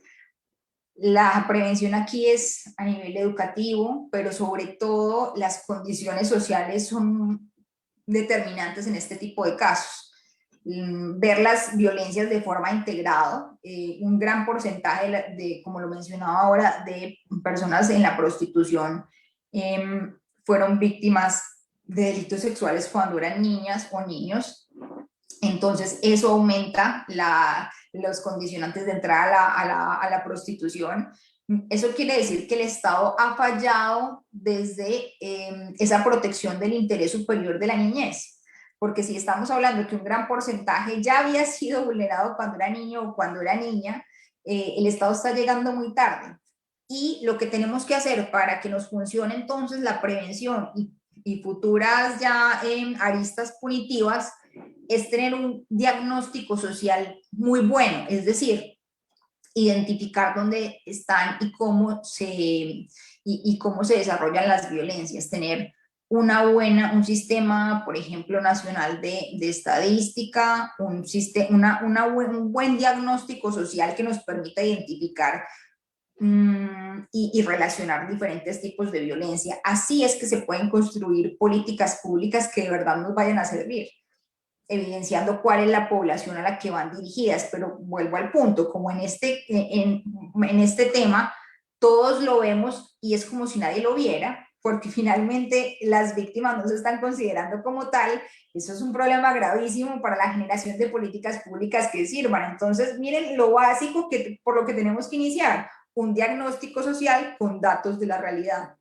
La prevención aquí es a nivel educativo, pero sobre todo las condiciones sociales son determinantes en este tipo de casos. ver las violencias de forma integrada. Un gran porcentaje como lo mencionaba ahora, de personas en la prostitución fueron víctimas de delitos sexuales cuando eran niñas o niños. Entonces, eso aumenta los condicionantes de entrada a la prostitución. Eso quiere decir que el Estado ha fallado desde esa protección del interés superior de la niñez. Porque si estamos hablando que un gran porcentaje ya había sido vulnerado cuando era niño o cuando era niña, el Estado está llegando muy tarde. Y lo que tenemos que hacer para que nos funcione entonces la prevención y futuras ya aristas punitivas es tener un diagnóstico social muy bueno, es decir, identificar dónde están y cómo se desarrollan las violencias, tener un sistema, por ejemplo, nacional de estadística, un buen diagnóstico social que nos permita identificar y relacionar diferentes tipos de violencia. Así es que se pueden construir políticas públicas que de verdad nos vayan a servir, evidenciando cuál es la población a la que van dirigidas, pero vuelvo al punto, como en este tema todos lo vemos y es como si nadie lo viera, porque finalmente las víctimas no se están considerando como tal. Eso es un problema gravísimo para la generación de políticas públicas que sirvan. Entonces, miren lo básico por lo que tenemos que iniciar, un diagnóstico social con datos de la realidad.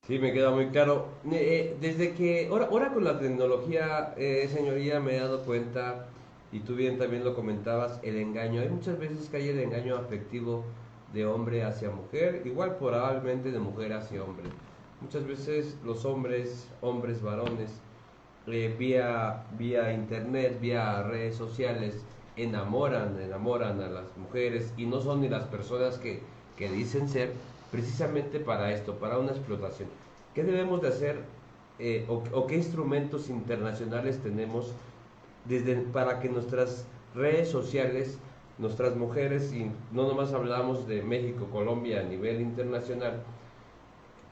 Sí, me queda muy claro. Desde que, ahora con la tecnología, señoría, me he dado cuenta, y tú bien también lo comentabas, el engaño. Hay muchas veces que hay el engaño afectivo de hombre hacia mujer, igual probablemente de mujer hacia hombre. Muchas veces los hombres varones, vía internet, vía redes sociales, enamoran a las mujeres y no son ni las personas que dicen ser precisamente para esto, para una explotación. ¿Qué debemos de hacer o qué instrumentos internacionales tenemos para que nuestras redes sociales, nuestras mujeres, y no nomás hablamos de México, Colombia a nivel internacional,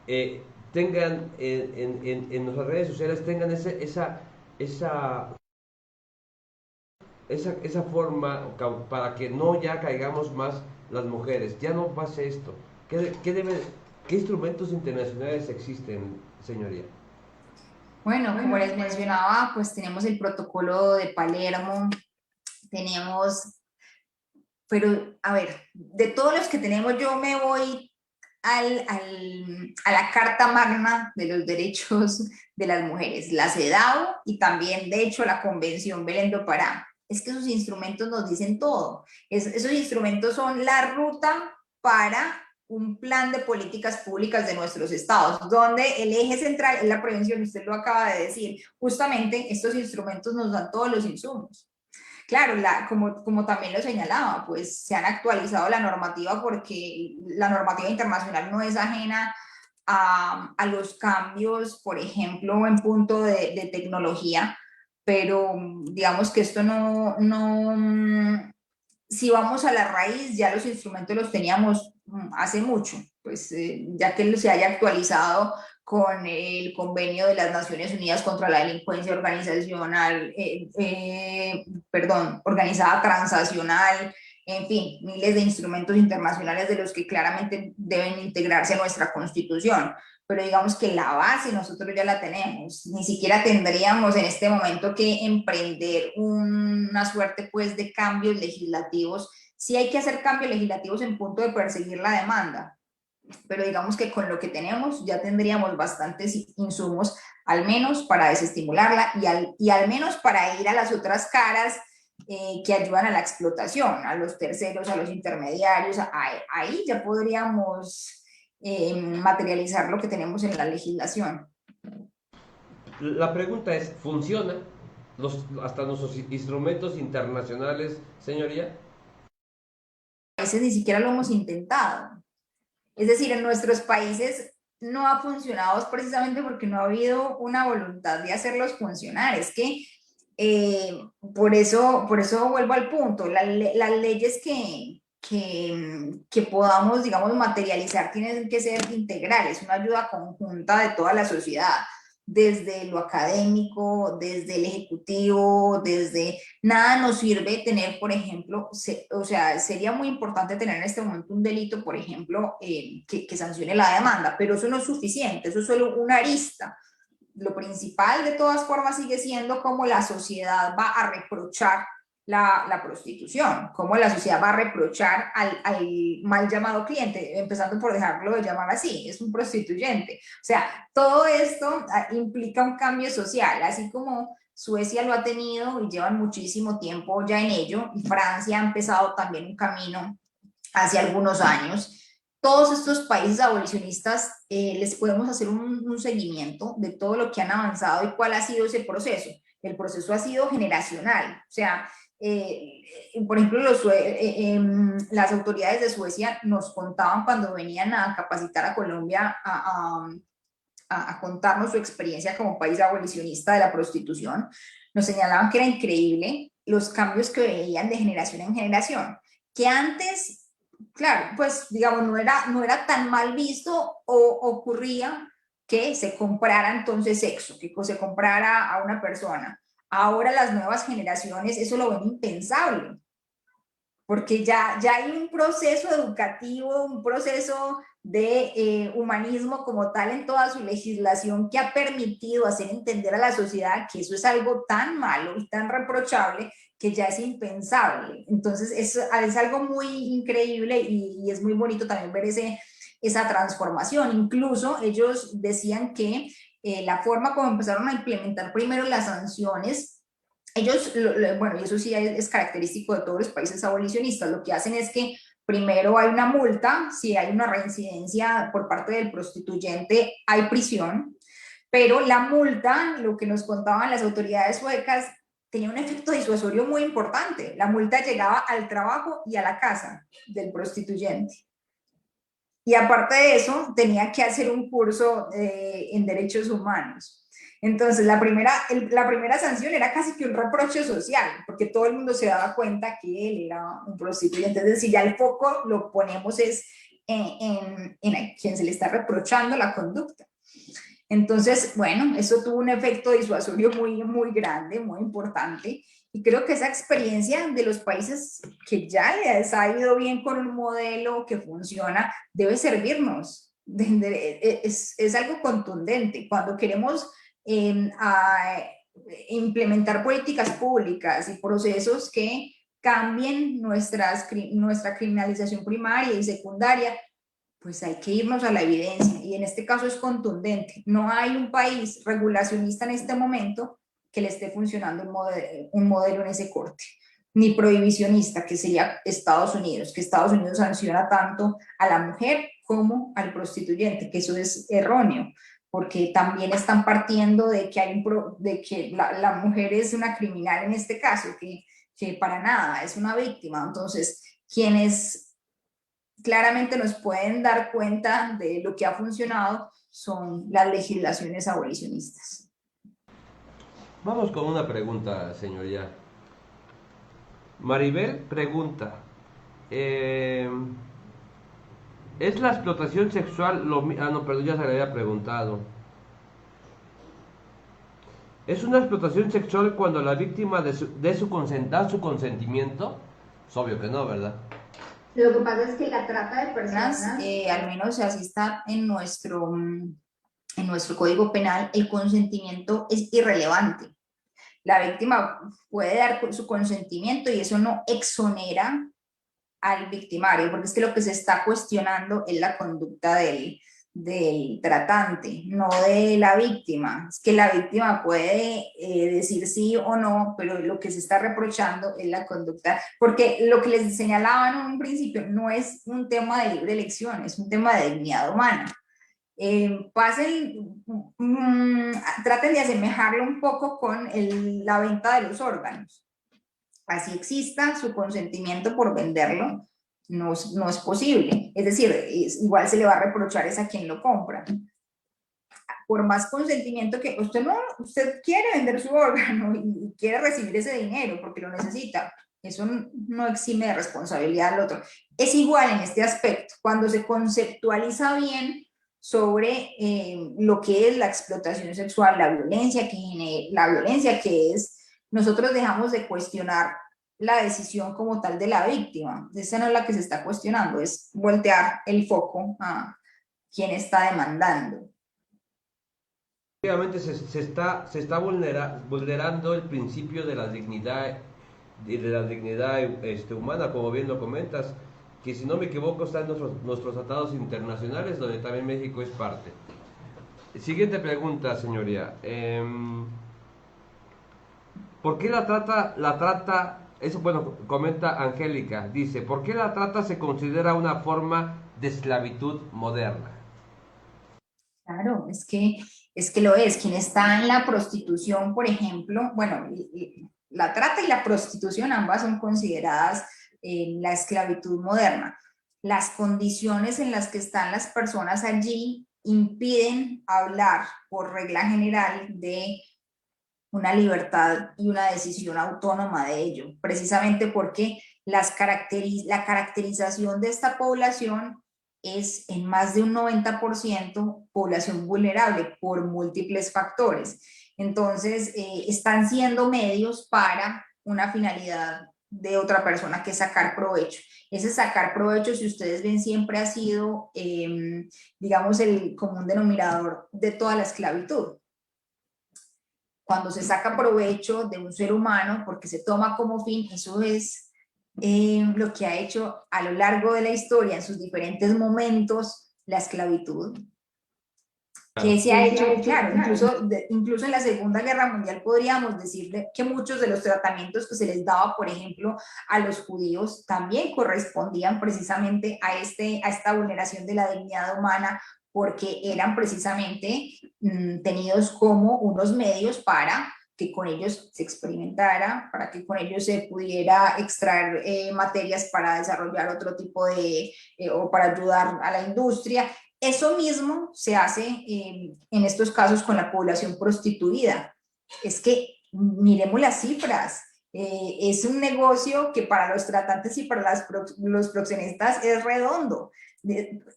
eh, tengan en nuestras redes sociales tengan esa, esa forma para que no ya caigamos más las mujeres, ya no pase esto? ¿Qué instrumentos internacionales existen, señoría? Bueno, como les mencionaba, pues tenemos el protocolo de Palermo, tenemos, pero a ver, de todos los que tenemos yo me voy a la Carta Magna de los Derechos de las Mujeres, la CEDAW y también, de hecho, la Convención Belén do Pará. Es que esos instrumentos nos dicen todo. Esos instrumentos son la ruta para un plan de políticas públicas de nuestros estados, donde el eje central es la prevención, usted lo acaba de decir. Justamente estos instrumentos nos dan todos los insumos. Claro, como también lo señalaba, pues se han actualizado la normativa porque la normativa internacional no es ajena a los cambios, por ejemplo, en punto de tecnología, pero digamos que esto si vamos a la raíz, ya los instrumentos los teníamos hace mucho, pues ya que se haya actualizado con el convenio de las Naciones Unidas contra la delincuencia organizada transnacional, en fin, miles de instrumentos internacionales de los que claramente deben integrarse a nuestra Constitución. Pero digamos que la base nosotros ya la tenemos, ni siquiera tendríamos en este momento que emprender una suerte pues de cambios legislativos. Sí hay que hacer cambios legislativos en punto de perseguir la demanda, pero digamos que con lo que tenemos ya tendríamos bastantes insumos, al menos para desestimularla y al menos para ir a las otras caras que ayudan a la explotación, a los terceros, a los intermediarios. Ahí ya podríamos materializar lo que tenemos en la legislación. La pregunta es, ¿funciona hasta nuestros instrumentos internacionales, señoría? A veces ni siquiera lo hemos intentado. Es decir, en nuestros países no ha funcionado precisamente porque no ha habido una voluntad de hacerlos funcionar. Es que por eso vuelvo al punto, las leyes que podamos, digamos, materializar tienen que ser integrales, una ayuda conjunta de toda la sociedad. desde lo académico, desde el ejecutivo, desde nada nos sirve tener, por ejemplo, o sea, sería muy importante tener en este momento un delito, por ejemplo, que sancione la demanda, pero eso no es suficiente, eso es solo una arista. Lo principal de todas formas sigue siendo cómo la sociedad va a reprochar la prostitución, cómo la sociedad va a reprochar al mal llamado cliente, empezando por dejarlo de llamar así, es un prostituyente. O sea, todo esto implica un cambio social, así como Suecia lo ha tenido y llevan muchísimo tiempo ya en ello, y Francia ha empezado también un camino hace algunos años. Todos estos países abolicionistas les podemos hacer un seguimiento de todo lo que han avanzado y cuál ha sido ese proceso. El proceso ha sido generacional, o sea, por ejemplo, las autoridades de Suecia nos contaban cuando venían a capacitar a Colombia a contarnos su experiencia como país abolicionista de la prostitución, nos señalaban que era increíble los cambios que veían de generación en generación, que antes, claro, pues digamos, no era tan mal visto o ocurría que se comprara entonces sexo, que se comprara a una persona. Ahora las nuevas generaciones eso lo ven impensable, porque ya hay un proceso educativo, un proceso de humanismo como tal en toda su legislación que ha permitido hacer entender a la sociedad que eso es algo tan malo y tan reprochable que ya es impensable. Entonces es algo muy increíble y es muy bonito también ver esa transformación. Incluso ellos decían que la forma como empezaron a implementar primero las sanciones, ellos, bueno, y eso sí es característico de todos los países abolicionistas, lo que hacen es que primero hay una multa, si hay una reincidencia por parte del prostituyente, hay prisión, pero la multa, lo que nos contaban las autoridades suecas, tenía un efecto disuasorio muy importante. La multa llegaba al trabajo y a la casa del prostituyente. Y aparte de eso, tenía que hacer un curso en derechos humanos. Entonces, la primera sanción era casi que un reproche social, porque todo el mundo se daba cuenta que él era un prostituyente. Entonces, si ya el foco lo ponemos es en quien se le está reprochando la conducta. Entonces, bueno, eso tuvo un efecto disuasorio muy, muy grande, muy importante. Y creo que esa experiencia de los países que ya les ha ido bien con un modelo que funciona, debe servirnos. Es algo contundente. Cuando queremos implementar políticas públicas y procesos que cambien nuestra criminalización primaria y secundaria, pues hay que irnos a la evidencia y en este caso es contundente. No hay un país regulacionista en este momento que le esté funcionando un modelo en ese corte, ni prohibicionista, que sería Estados Unidos, que Estados Unidos sanciona tanto a la mujer como al prostituyente, que eso es erróneo, porque también están partiendo de que, de que la mujer es una criminal en este caso, que para nada es una víctima. Entonces, quienes claramente nos pueden dar cuenta de lo que ha funcionado son las legislaciones abolicionistas. Vamos con una pregunta, señoría. Maribel pregunta, eh, ¿es la explotación sexual no, perdón, ya se le había preguntado. ¿Es una explotación sexual cuando la víctima da su consentimiento? Es obvio que no, ¿verdad? Lo que pasa es que la trata de personas, al menos así está en nuestro Código Penal, el consentimiento es irrelevante. La víctima puede dar su consentimiento y eso no exonera al victimario, porque es que lo que se está cuestionando es la conducta del tratante, no de la víctima. Es que la víctima puede decir sí o no, pero lo que se está reprochando es la conducta, porque lo que les señalaban en un principio no es un tema de libre elección, es un tema de dignidad humana. Traten de asemejarlo un poco con la venta de los órganos. Así exista su consentimiento por venderlo, no es posible. Es decir, igual se le va a reprochar es a quien lo compra. Por más consentimiento que usted quiere vender su órgano y quiere recibir ese dinero porque lo necesita, eso no exime de responsabilidad al otro. Es igual en este aspecto. Cuando se conceptualiza bien sobre lo que es la explotación sexual, la violencia que es, nosotros dejamos de cuestionar la decisión como tal de la víctima. Esa no es la que se está cuestionando, es voltear el foco a quien está demandando. Efectivamente, se está vulnerando el principio de la dignidad humana, como bien lo comentas, que si no me equivoco está en nuestros tratados internacionales, donde también México es parte. Siguiente pregunta, señoría. ¿Por qué eso bueno, comenta Angélica, dice, ¿por qué la trata se considera una forma de esclavitud moderna? Claro, es que lo es. Quien está en la prostitución, por ejemplo, bueno, la trata y la prostitución ambas son consideradas la esclavitud moderna. Las condiciones en las que están las personas allí impiden hablar por regla general de una libertad y una decisión autónoma de ello, precisamente porque la caracterización de esta población es en más de un 90% población vulnerable por múltiples factores. Entonces, están siendo medios para una finalidad de otra persona que es sacar provecho. Ese sacar provecho, si ustedes ven, siempre ha sido, digamos, el común denominador de toda la esclavitud. Cuando se saca provecho de un ser humano porque se toma como fin, eso es lo que ha hecho a lo largo de la historia, en sus diferentes momentos, la esclavitud. Que se ha hecho, claro, incluso en la Segunda Guerra Mundial podríamos decir que muchos de los tratamientos que se les daba, por ejemplo, a los judíos, también correspondían precisamente a esta vulneración de la dignidad humana, porque eran precisamente tenidos como unos medios para que con ellos se experimentara, para que con ellos se pudiera extraer materias para desarrollar otro tipo o para ayudar a la industria. Eso mismo se hace en estos casos con la población prostituida. Es que miremos las cifras. Es un negocio que para los tratantes y para los proxenetas es redondo.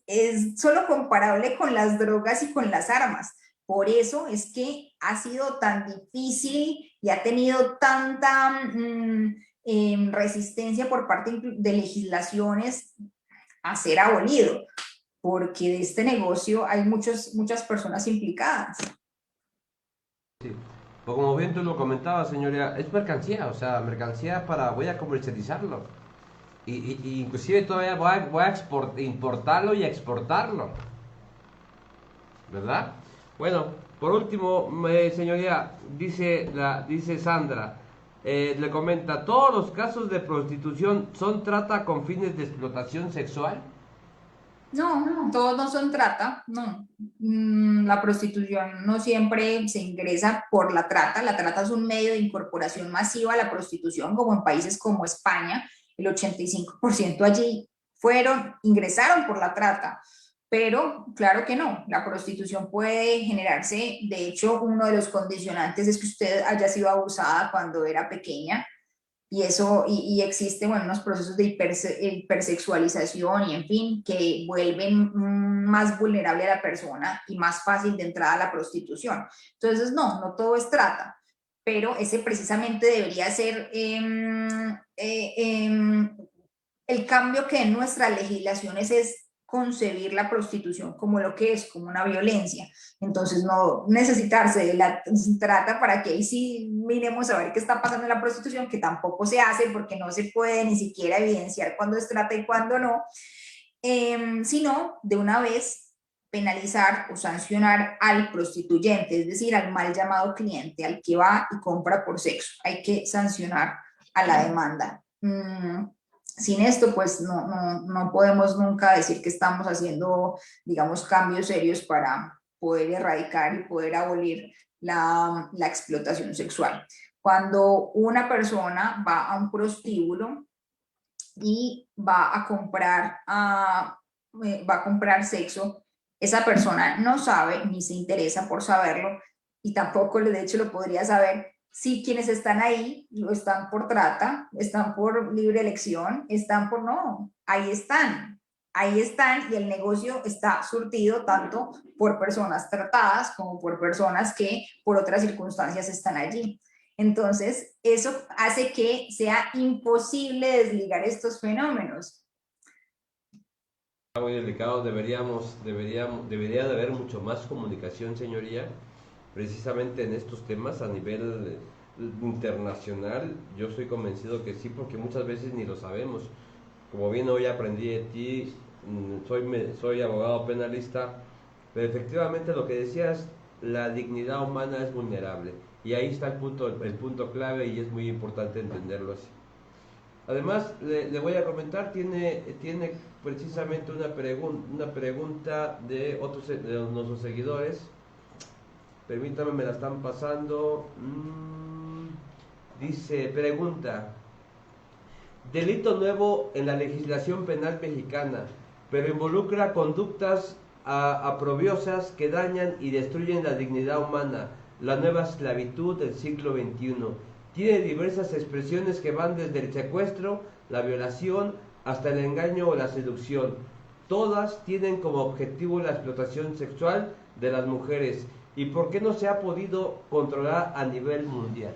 Es solo comparable con las drogas y con las armas. Por eso es que ha sido tan difícil y ha tenido tanta resistencia por parte de legislaciones a ser abolido, porque de este negocio hay muchas personas implicadas. Sí. Pues como bien tú lo comentabas, señoría, es mercancía, o sea, mercancía voy a comercializarlo. Y inclusive todavía voy a importarlo y exportarlo, ¿verdad? Bueno, por último, señoría, dice Sandra, le comenta, ¿todos los casos de prostitución son trata con fines de explotación sexual? No, todos no son trata, no. La prostitución no siempre se ingresa por la trata. La trata es un medio de incorporación masiva a la prostitución, como en países como España, el 85% allí ingresaron por la trata. Pero claro que no, la prostitución puede generarse. De hecho, uno de los condicionantes es que usted haya sido abusada cuando era pequeña, y eso, y existen, bueno, unos procesos de hipersexualización y en fin, que vuelven más vulnerable a la persona y más fácil de entrada a la prostitución. Entonces, no todo es trata, pero ese precisamente debería ser el cambio que en nuestras legislaciones es concebir la prostitución como lo que es, como una violencia. Entonces, no necesitarse de la trata para que ahí sí miremos a ver qué está pasando en la prostitución, que tampoco se hace porque no se puede ni siquiera evidenciar cuándo es trata y cuándo no, sino de una vez penalizar o sancionar al prostituyente, es decir, al mal llamado cliente, al que va y compra por sexo. Hay que sancionar a la demanda. Sin esto, pues no podemos nunca decir que estamos haciendo, digamos, cambios serios para poder erradicar y poder abolir la explotación sexual. Cuando una persona va a un prostíbulo y va a comprar sexo, esa persona no sabe ni se interesa por saberlo, y tampoco de hecho lo podría saber si quienes están ahí lo están por trata, están por libre elección, están por no, ahí están. ahí están y el negocio está surtido tanto por personas tratadas como por personas que por otras circunstancias están allí. Entonces, eso hace que sea imposible desligar estos fenómenos. Muy delicado, debería de haber mucho más comunicación, señoría, precisamente en estos temas a nivel internacional. Yo estoy convencido que sí, porque muchas veces ni lo sabemos. Como bien hoy aprendí de ti, soy abogado penalista, pero efectivamente lo que decías, la dignidad humana es vulnerable. Y ahí está el punto clave y es muy importante entenderlo así. Además, le voy a comentar, tiene precisamente una pregunta de otros de nuestros seguidores. Permítame, me la están pasando. Dice, pregunta, delito nuevo en la legislación penal mexicana, pero involucra conductas aprobiosas que dañan y destruyen la dignidad humana, la nueva esclavitud del siglo XXI. Tiene diversas expresiones que van desde el secuestro, la violación, hasta el engaño o la seducción. Todas tienen como objetivo la explotación sexual de las mujeres. ¿Y por qué no se ha podido controlar a nivel mundial?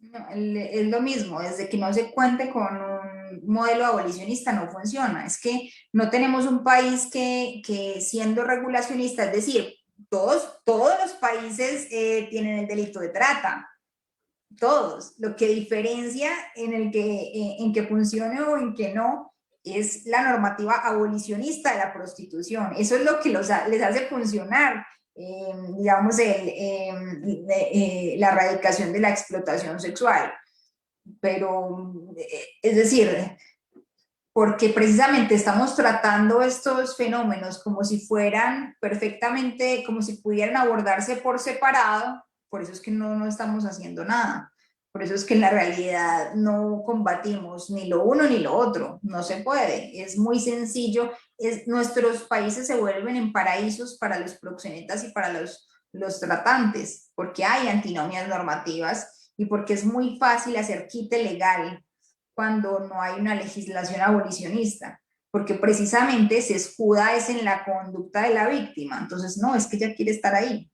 No, es lo mismo, desde que no se cuente con un modelo abolicionista no funciona. Es que no tenemos un país que siendo regulacionista, es decir, todos los países tienen el delito de trata, todos. Lo que diferencia en que funcione o en que no es la normativa abolicionista de la prostitución. Eso es lo que les hace funcionar, digamos, la erradicación de la explotación sexual. Pero, es decir, porque precisamente estamos tratando estos fenómenos como si fueran perfectamente, como si pudieran abordarse por separado, por eso es que no estamos haciendo nada. Por eso es que en la realidad no combatimos ni lo uno ni lo otro, no se puede, es muy sencillo, nuestros países se vuelven en paraísos para los proxenetas y para los tratantes, porque hay antinomias normativas y porque es muy fácil hacer quite legal cuando no hay una legislación abolicionista, porque precisamente se escuda es en la conducta de la víctima. Entonces, no, es que ella quiere estar ahí.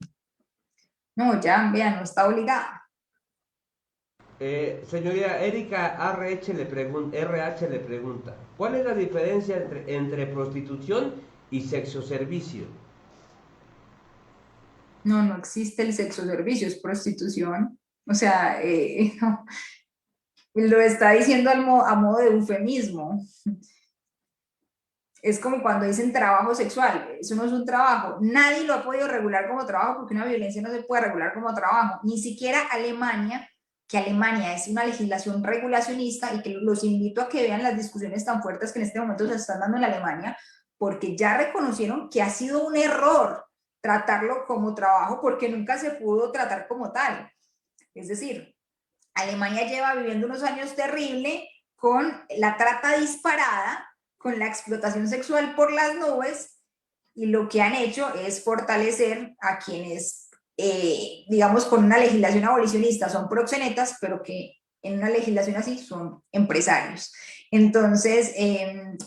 No, ya, vean, no está obligada. Señoría, Erika RH le pregunta, ¿cuál es la diferencia entre prostitución y sexo servicio? No existe el sexo servicio, es prostitución. O sea, no, lo está diciendo a modo de eufemismo. Es como cuando dicen trabajo sexual, eso no es un trabajo. Nadie lo ha podido regular como trabajo porque una violencia no se puede regular como trabajo. Ni siquiera Alemania, que Alemania es una legislación regulacionista y que los invito a que vean las discusiones tan fuertes que en este momento se están dando en Alemania, porque ya reconocieron que ha sido un error tratarlo como trabajo porque nunca se pudo tratar como tal. Es decir, Alemania lleva viviendo unos años terrible con la trata disparada, con la explotación sexual por las nubes, y lo que han hecho es fortalecer a quienes, digamos, con una legislación abolicionista son proxenetas, pero que en una legislación así son empresarios. Entonces,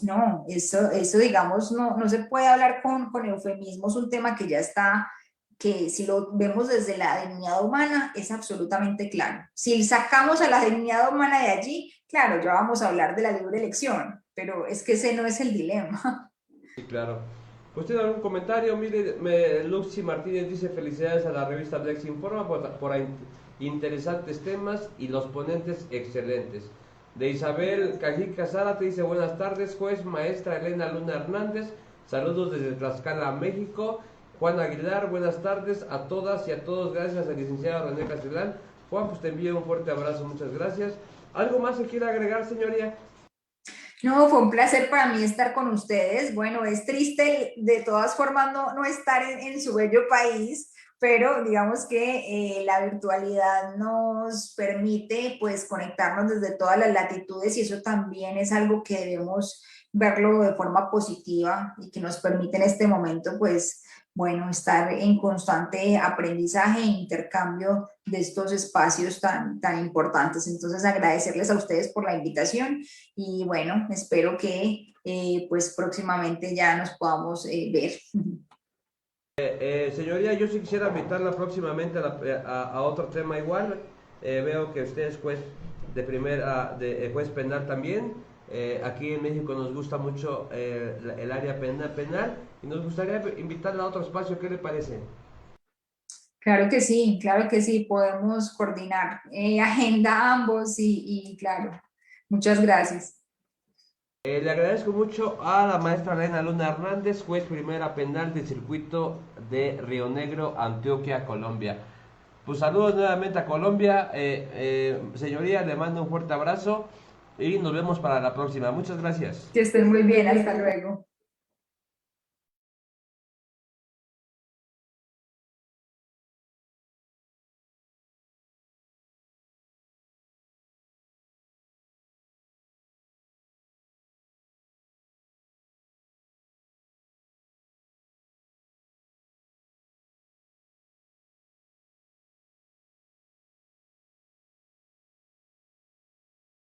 no, eso digamos, no se puede hablar con eufemismos, un tema que ya está, que si lo vemos desde la dignidad humana es absolutamente claro. Si sacamos a la dignidad humana de allí, claro, ya vamos a hablar de la libre elección, pero es que ese no es el dilema. Sí, claro. Pues tiene algún comentario, mire, Luxi Martínez dice felicidades a la revista Blex Informa por interesantes temas y los ponentes excelentes. De Isabel Cajica Zárate dice buenas tardes, juez, maestra Elena Luna Hernández, saludos desde Tlaxcala, México. Juan Aguilar, buenas tardes a todas y a todos, gracias al licenciado René Castellán. Juan, pues te envío un fuerte abrazo, muchas gracias. ¿Algo más se quiere agregar, señoría? No, fue un placer para mí estar con ustedes. Bueno, es triste de todas formas no estar en su bello país, pero digamos que la virtualidad nos permite pues conectarnos desde todas las latitudes y eso también es algo que debemos verlo de forma positiva y que nos permite en este momento, pues, bueno, estar en constante aprendizaje e intercambio de estos espacios tan importantes. Entonces, agradecerles a ustedes por la invitación y bueno, espero que pues próximamente ya nos podamos ver. Señoría, yo sí quisiera invitarla próximamente a otro tema igual. Veo que usted es juez de juez penal también. Aquí en México nos gusta mucho el área penal y nos gustaría invitarla a otro espacio. ¿Qué le parece? Claro que sí, podemos coordinar agenda ambos y claro, muchas gracias. Le agradezco mucho a la maestra Elena Luna Hernández, juez primera penal del circuito de Río Negro, Antioquia, Colombia. Pues saludos nuevamente a Colombia. Señoría, le mando un fuerte abrazo y nos vemos para la próxima. Muchas gracias. Que estén muy bien, hasta luego.